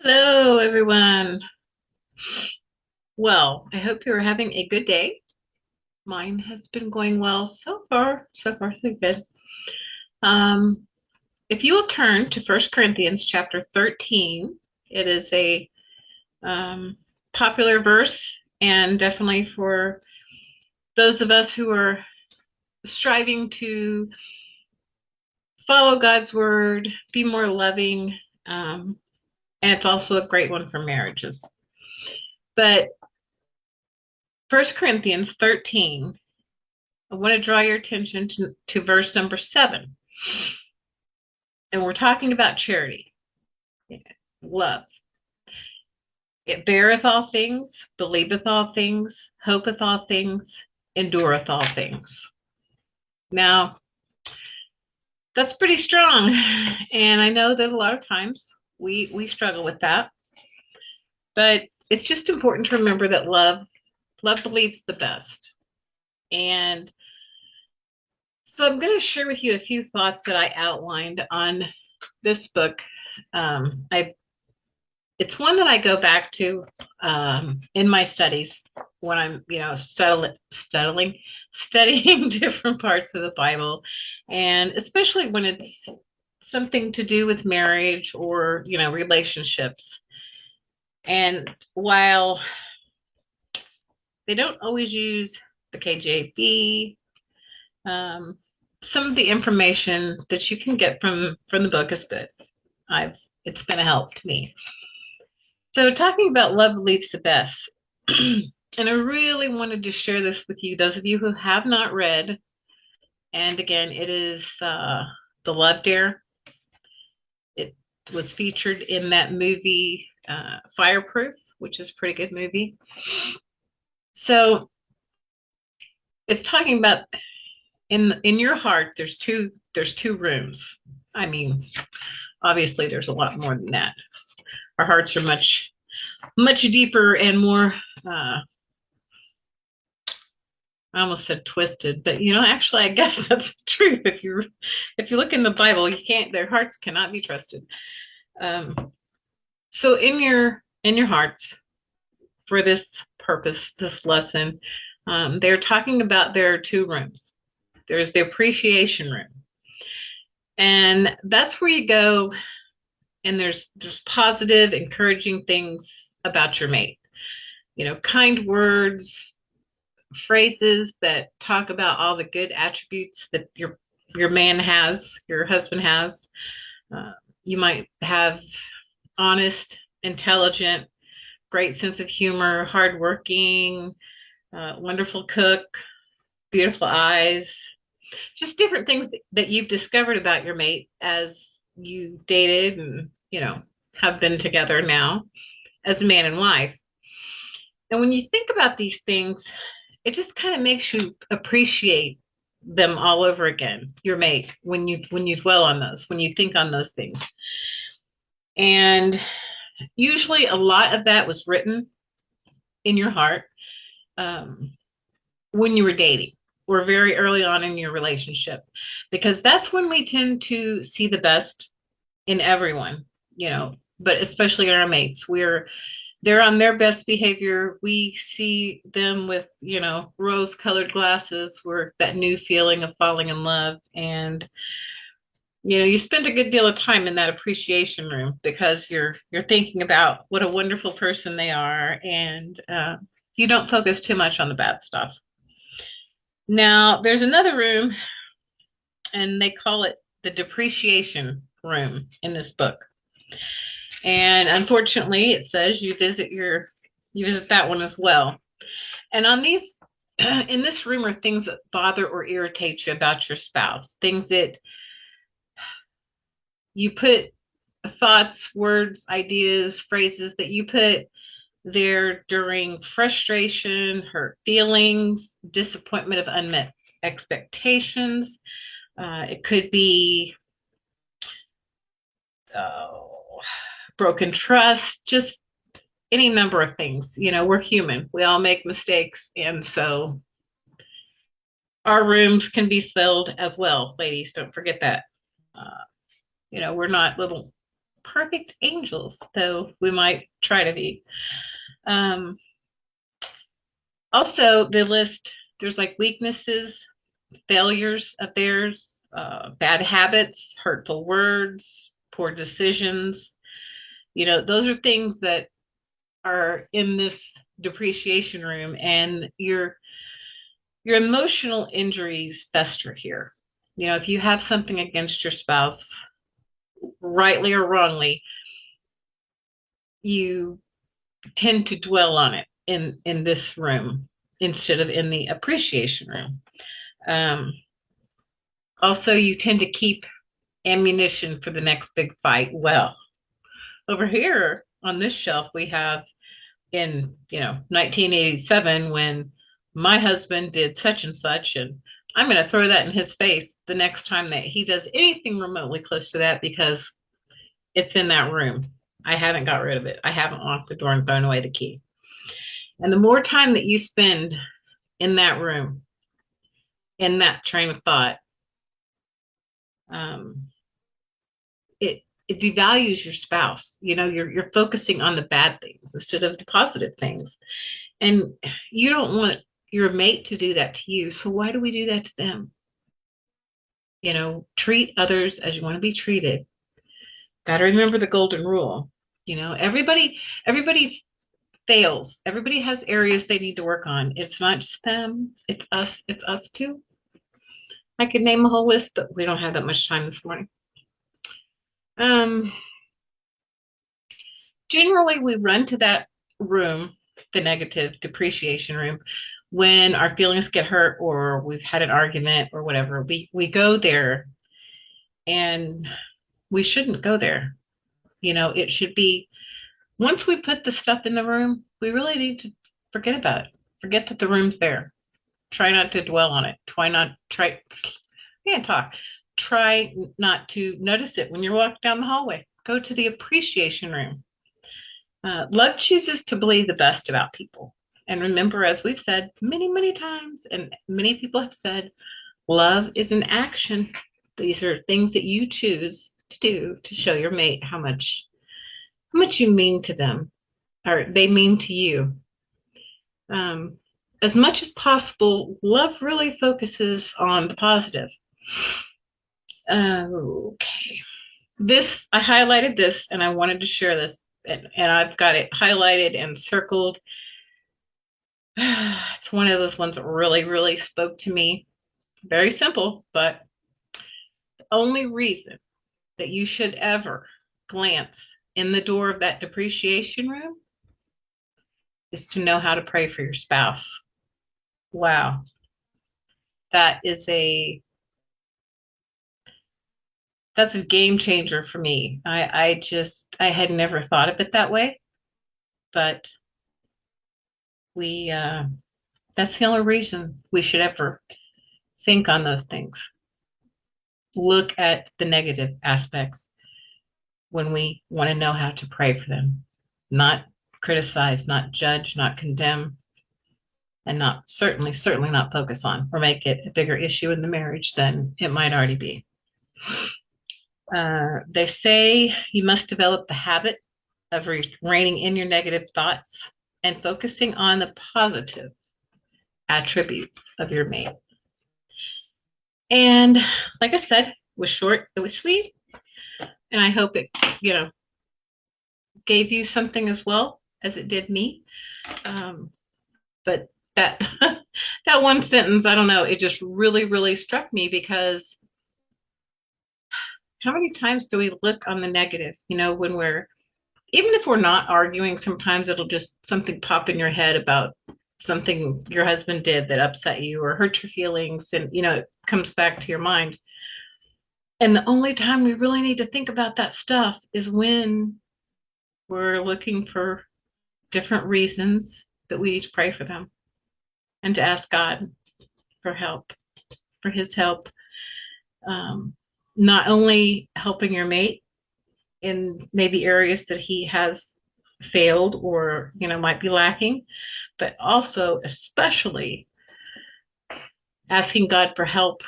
Hello, everyone. Well, I hope you're having a good day. Mine has been going well so far. So far, so good. Um, if you will turn to First Corinthians chapter 13, it is a um, popular verse, and definitely for those of us who are striving to follow God's word, be more loving, and it's also a great one for marriages. But First Corinthians 13, I want to draw your attention to verse number 7. And we're talking about charity, love. It beareth all things, believeth all things, hopeth all things, endureth all things. Now, that's pretty strong. And I know that a lot of times we struggle with that. But it's just important to remember that love believes the best. And so I'm going to share with you a few thoughts that I outlined on this book. I It's one that I go back to in my studies when I'm, studying different parts of the Bible, and especially when it's something to do with marriage or, relationships. And while they don't always use the KJV, um, some of the information that you can get from the book is good. I've It's been a help to me. So, talking about love leaves the best. And I really wanted to share this with you, those of you who have not read. And again, it is The Love Dare. It was featured in that movie, Fireproof, which is a pretty good movie. So, it's talking about in your heart, there's two rooms. I mean, obviously, there's a lot more than that. Our hearts are much deeper and more I almost said twisted, but actually, I guess that's the truth. If you look in the Bible, you can't. Their hearts cannot be trusted. So in your hearts, for this purpose, this lesson, they're talking about there are two rooms. There's the appreciation room, and that's where you go, and there's positive, encouraging things about your mate. Kind words, phrases that talk about all the good attributes that your man has, your husband has. Uh, you might have honest, intelligent, great sense of humor, hardworking, wonderful cook, beautiful eyes, just different things that you've discovered about your mate as you dated and have been together now as a man and wife. And when you think about these things, it just kind of makes you appreciate them all over again, your mate, when you dwell on those, when you think on those things. And usually a lot of that was written in your heart um, when you were dating or very early on in your relationship, because that's when we tend to see the best in everyone, but especially in our mates. They're on their best behavior. We see them with, rose colored glasses, where that new feeling of falling in love. And, you spend a good deal of time in that appreciation room because you're thinking about what a wonderful person they are. And you don't focus too much on the bad stuff. Now, there's another room, and they call it the depreciation room in this book. And unfortunately, it says you visit that one as well. And on these in this room are things that bother or irritate you about your spouse, things that you put thoughts, words, ideas, phrases that you put there during frustration, hurt feelings, disappointment of unmet expectations. It could be oh, broken trust, just any number of things. We're human. We all make mistakes. And so our rooms can be filled as well, ladies. Don't forget that. Uh, we're not little. perfect angels, though we might try to be. Um, Also, the list, there's like weaknesses, failures of theirs, bad habits, hurtful words, poor decisions. Those are things that are in this depreciation room, and your emotional injuries fester here. If you have something against your spouse, rightly or wrongly, you tend to dwell on it in this room instead of in the appreciation room. Um, Also, you tend to keep ammunition for the next big fight. Well, over here on this shelf, we have in 1987 when my husband did such and such, and I'm going to throw that in his face the next time that he does anything remotely close to that because it's in that room. I haven't got rid of it. I haven't locked the door and thrown away the key. And the more time that you spend in that room, in that train of thought, um, it devalues your spouse. You're focusing on the bad things instead of the positive things. And you don't want your mate to do that to you. So why do we do that to them? Treat others as you want to be treated. Got to remember the golden rule. Everybody fails. Everybody has areas they need to work on. It's not just them, it's us. It's us too. I could name a whole list, but we don't have that much time this morning. Um, Generally, we run to that room, the negative depreciation room, when our feelings get hurt or we've had an argument or whatever. We go there, and we shouldn't go there. It should be once we put the stuff in the room, we really need to forget about it. Forget that the room's there. Try not to dwell on it. Can't talk. Try not to notice it when you're walking down the hallway. Go to the appreciation room. Love chooses to believe the best about people. And remember, as we've said many, many times, and many people have said, love is an action. These are things that you choose to do to show your mate how much you mean to them, or they mean to you. Um, as much as possible, love really focuses on the positive. Okay. I highlighted this and I wanted to share this, and I've got it highlighted and circled. It's one of those ones that really, really spoke to me. Very simple, but the only reason that you should ever glance in the door of that depreciation room is to know how to pray for your spouse. Wow. That is that's a game changer for me. I had never thought of it that way, but we that's the only reason we should ever think on those things. Look at the negative aspects when we want to know how to pray for them, not criticize, not judge, not condemn, and not certainly not focus on or make it a bigger issue in the marriage than it might already be. They say you must develop the habit of reining in your negative thoughts and focusing on the positive attributes of your mate. And like I said, it was short, it was sweet, and I hope it, gave you something as well as it did me. But that that one sentence, I don't know, it just really, really struck me because how many times do we look on the negative? When even if we're not arguing, sometimes it'll just something pop in your head about something your husband did that upset you or hurt your feelings, and it comes back to your mind. And the only time we really need to think about that stuff is when we're looking for different reasons that we need to pray for them and to ask God for help, for his help. Not only helping your mate in maybe areas that he has failed or might be lacking, but also especially asking God for help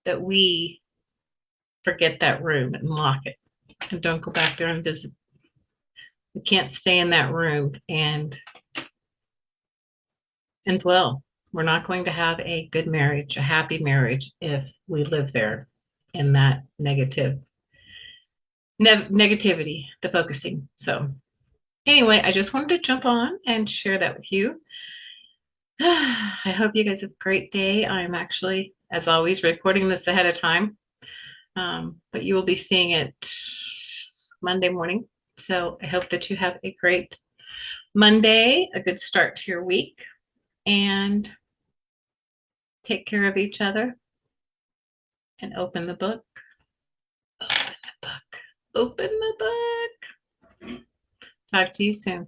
that we forget that room and lock it. and don't go back there and visit. We can't stay in that room and dwell. We're not going to have a good marriage, a happy marriage, if we live there in that negativity, the focusing. So anyway, I just wanted to jump on and share that with you. I hope you guys have a great day. I'm actually, as always, recording this ahead of time, but you will be seeing it Monday morning. So I hope that you have a great Monday, a good start to your week, and take care of each other and open the book. Open the book. Open the book. Talk to you soon.